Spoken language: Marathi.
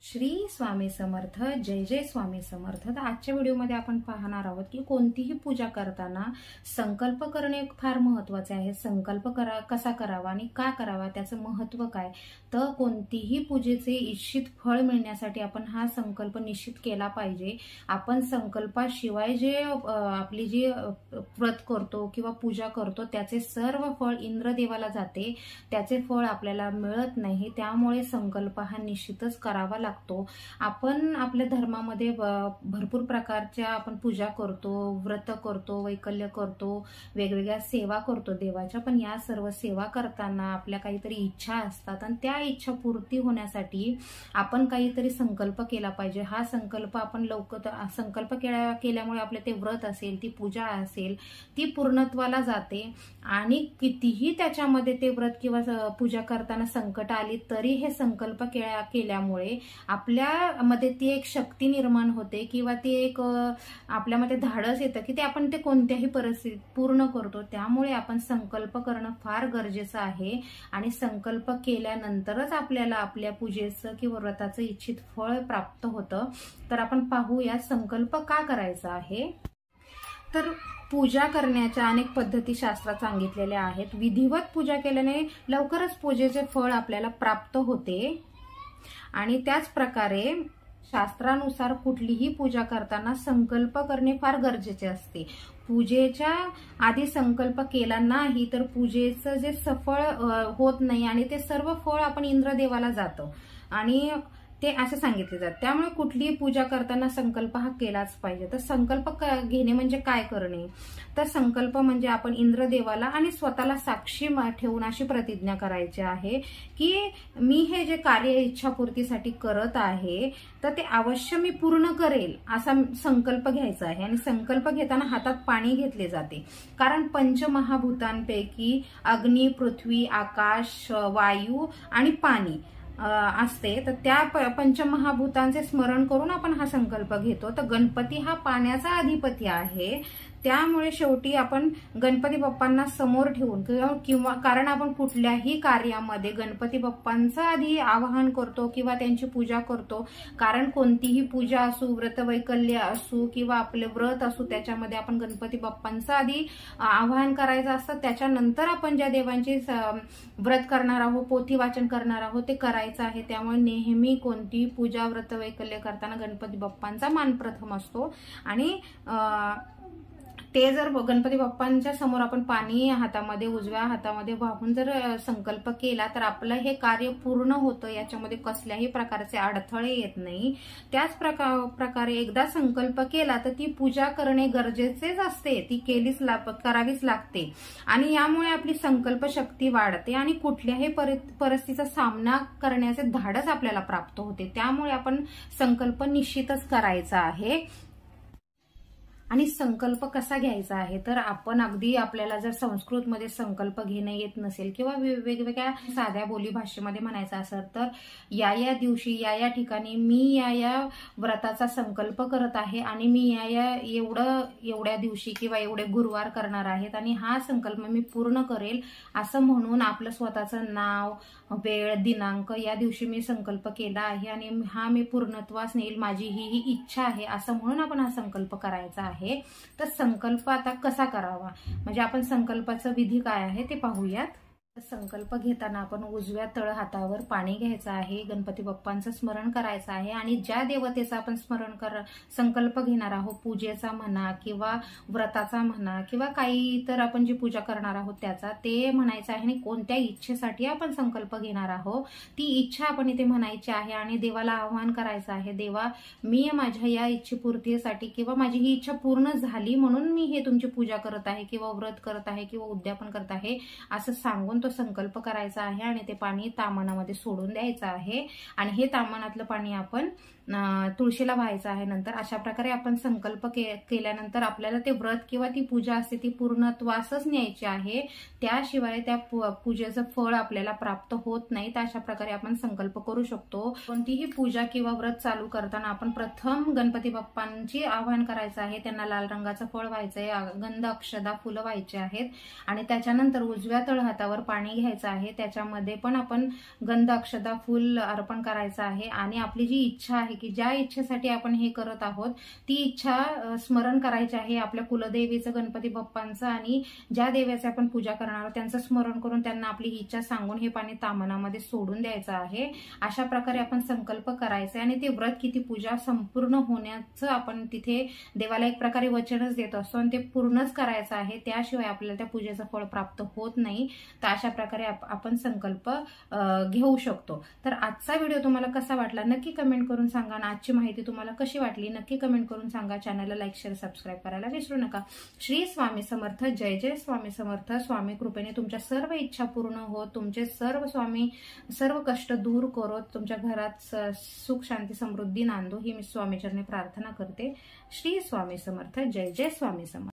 श्री स्वामी समर्थ, जय जय स्वामी समर्थ। तर आजच्या व्हिडिओमध्ये आपण पाहणार आहोत की कोणतीही पूजा करताना संकल्प करणे फार महत्त्वाचे आहे। संकल्प कसा करावा आणि का करावा त्याचं महत्त्व काय। तर कोणतीही पूजेचे इच्छित फळ मिळण्यासाठी आपण हा संकल्प निश्चित केला पाहिजे। आपण संकल्पाशिवाय जे आपली जी व्रत करतो किंवा पूजा करतो त्याचे सर्व फळ इंद्रदेवाला जाते, त्याचे फळ आपल्याला मिळत नाही। त्यामुळे संकल्प हा निश्चितच करावा लागतो। आपण आपल्या धर्मामध्ये भरपूर प्रकारच्या आपण पूजा करतो, व्रत करतो, वैकल्य करतो, वेगवेगळ्या सेवा करतो देवाच्या। पण या सर्व सेवा करताना आपल्या काहीतरी इच्छा असतात आणि त्या इच्छा पूर्ती होण्यासाठी आपण काहीतरी संकल्प केला पाहिजे। हा संकल्प आपण संकल्प केल्यामुळे आपले ते व्रत असेल, ती पूजा असेल, ती पूर्णत्वाला जाते। आणि कितीही त्याच्यामध्ये ते व्रत किंवा पूजा करताना संकट आली तरी हे संकल्प केल्यामुळे आपल्यामध्ये ती एक शक्ती निर्माण होते किंवा ती एक आपल्यामध्ये धाडस येतं की ते आपण ते कोणत्याही परिस्थितीत पूर्ण करतो। त्यामुळे आपण संकल्प करणं फार गरजेचं आहे आणि संकल्प केल्यानंतरच आपल्याला आपल्या पूजेचं किंवा व्रताचं इच्छित फळ प्राप्त होतं। तर आपण पाहूया संकल्प का करायचा आहे। तर पूजा करण्याच्या अनेक पद्धती शास्त्रात सांगितलेल्या आहेत। विधिवत पूजा केल्याने लवकरच पूजेचे फळ आपल्याला प्राप्त होते आणि त्याच प्रकारे शास्त्रानुसार कुठलीही पूजा करताना संकल्प करणे फार गरजेचे असते। पूजेच्या आधी संकल्प केला नाही तर पूजेचं जे सफळ होत नाही आणि ते सर्व फळ आपण इंद्रदेवाला जातं आणि ते असं सांगितले जाते। त्यामुळे कुठलीही पूजा करताना संकल्प हा केलाच पाहिजे। तर संकल्प घेणे म्हणजे काय करणे, तर संकल्प म्हणजे आपण इंद्रदेवाला आणि स्वतःला साक्षी ठेवून अशी प्रतिज्ञा करायची आहे की मी हे जे कार्य इच्छापूर्तीसाठी करत आहे तर ते अवश्य मी पूर्ण करेल असा संकल्प घ्यायचा आहे। आणि संकल्प घेताना हातात पाणी घेतले जाते, कारण पंचमहाभूतांपैकी अग्नी, पृथ्वी, आकाश, वायू आणि पाणी असते। तर त्या पंचमहाभूतांचे स्मरण करून आपण हा संकल्प घेतो। तर गणपती हा पाण्याचा अधिपती आहे, त्यामुळे शेवटी आपण गणपती बाप्पांना समोर ठेवून किंवा कारण आपण कुठल्याही कार्यामध्ये गणपती बाप्पांचं आधी आवाहन करतो किंवा त्यांची पूजा करतो। कारण कोणतीही पूजा असो, व्रत वैकल्य असो किंवा आपले व्रत असो, त्याच्यामध्ये आपण गणपती बाप्पांचं आधी आवाहन करायचं असतं। त्याच्यानंतर आपण ज्या देवांची व्रत करणार आहोत, पोथी वाचन करणार आहोत ते करायचं आहे। त्यामुळे नेहमी कोणतीही पूजा, व्रत वैकल्य करताना गणपती बाप्पांचा मान प्रथम असतो। आणि ते जर गणपती बाप्पांच्या समोर आपण पाणी हातामध्ये, उजव्या हातामध्ये वाहून जर संकल्प केला तर आपलं हे कार्य पूर्ण होतं, याच्यामध्ये कसल्याही प्रकारचे अडथळे येत नाही। त्याच प्रकारे एकदा संकल्प केला तर ती पूजा करणे गरजेचेच असते, ती करावीच लागते। आणि यामुळे आपली संकल्प शक्ती वाढते आणि कुठल्याही परिस्थितीचा सामना करण्याचे धाडस आपल्याला प्राप्त होते। त्यामुळे आपण संकल्प निश्चितच करायचा आहे। आणि संकल्प कसा घ्यायचा आहे, तर आपण अगदी आपल्याला जर संस्कृतमध्ये संकल्प घेणं येत नसेल किंवा वेगवेगळ्या साध्या बोली भाषेमध्ये म्हणायचं असेल तर या दिवशी या ठिकाणी मी या व्रताचा संकल्प करत आहे आणि मी एवढ्या दिवशी किंवा एवढे गुरुवार करणार आहेत आणि हा संकल्प मी पूर्ण करेल असं म्हणून आपलं स्वतःचं नाव, वेळ, दिनांक या दिवशी मी संकल्प केला आहे आणि हा मी पूर्णत्वास नेईल, माझी ही इच्छा आहे असं म्हणून आपण हा संकल्प करायचा आहे। तर संकल्प आता कसा करावा म्हणजे आपण संकल्पाचा विधी काय आहे ते पाहूयात। संकल्प घेताना आपण उजव्या तळ हातावर पाणी घ्यायचं आहे, गणपती बाप्पांचं स्मरण करायचं आहे आणि ज्या देवतेचा आपण संकल्प घेणार आहोत, पूजेचा म्हणा किंवा व्रताचा म्हणा किंवा काही तर आपण जी पूजा करणार आहोत त्याचा ते म्हणायचं आहे आणि कोणत्या इच्छेसाठी आपण संकल्प घेणार आहोत ती इच्छा आपण इथे म्हणायची आहे आणि देवाला आवाहन करायचं आहे, देवा मी माझ्या या इच्छेपूर्तीसाठी किंवा माझी ही इच्छा पूर्ण झाली म्हणून मी हे तुमची पूजा करत आहे किंवा व्रत करत आहे किंवा उद्यापन करत आहे असं सांगून तो संकल्प करायचा आहे आणि ते पाणी तामनामध्ये सोडून द्यायचं आहे। आणि हे तामनातलं पाणी आपण तुळशीला व्हायचं आहे। नंतर अशा प्रकारे आपण संकल्प केल्यानंतर आपल्याला ते व्रत किंवा ती पूजा असते ती पूर्णत्वासच न्यायची आहे, त्याशिवाय त्या पूजेचं फळ आपल्याला प्राप्त होत नाही। तर अशा प्रकारे आपण संकल्प करू शकतो। कोणतीही पूजा किंवा व्रत चालू करताना आपण प्रथम गणपती बाप्पांची आवाहन करायचं आहे, त्यांना लाल रंगाचं फळ व्हायचंय, गंध, अक्षदा, फुलं व्हायचे आहेत आणि त्याच्यानंतर उजव्या तळ हातावर पाणी घ्यायचं आहे, त्याच्यामध्ये पण आपण गंध अक्षता फूल अर्पण करायचं आहे आणि आपली जी इच्छा आहे की ज्या इच्छेसाठी आपण हे करत आहोत ती इच्छा स्मरण करायची आहे आपल्या कुलदेवीचं, गणपती बाप्पांचं आणि ज्या देवाची आपण पूजा करणार आहोत त्यांचं स्मरण करून त्यांना आपली इच्छा सांगून हे पाणी तामनामध्ये सोडून द्यायचं आहे। अशा प्रकारे आपण संकल्प करायचा आणि ते व्रत किती पूजा संपूर्ण होण्याचं आपण तिथे देवाला एक प्रकारे वचनच देत असतो आणि ते पूर्णच करायचं आहे, त्याशिवाय आपल्याला त्या पूजेचं फळ प्राप्त होत नाही। तर अशा प्रकारे आपण संकल्प घेऊ शकतो। तर आजचा व्हिडिओ तुम्हाला कसा वाटला नक्की कमेंट करून सांगा आणि आजची माहिती तुम्हाला कशी वाटली नक्की कमेंट करून सांगा। चॅनलला लाईक शेअर सबस्क्राईब करायला विसरू नका। श्री स्वामी समर्थ, जय जय स्वामी समर्थ। स्वामी कृपेने तुमच्या सर्व इच्छा पूर्ण होत, तुमचे सर्व कष्ट दूर करत, तुमच्या घरात सुख शांती समृद्धी नांदो ही मी स्वामीचरणी प्रार्थना करते। श्री स्वामी समर्थ, जय जय स्वामी समर्थ।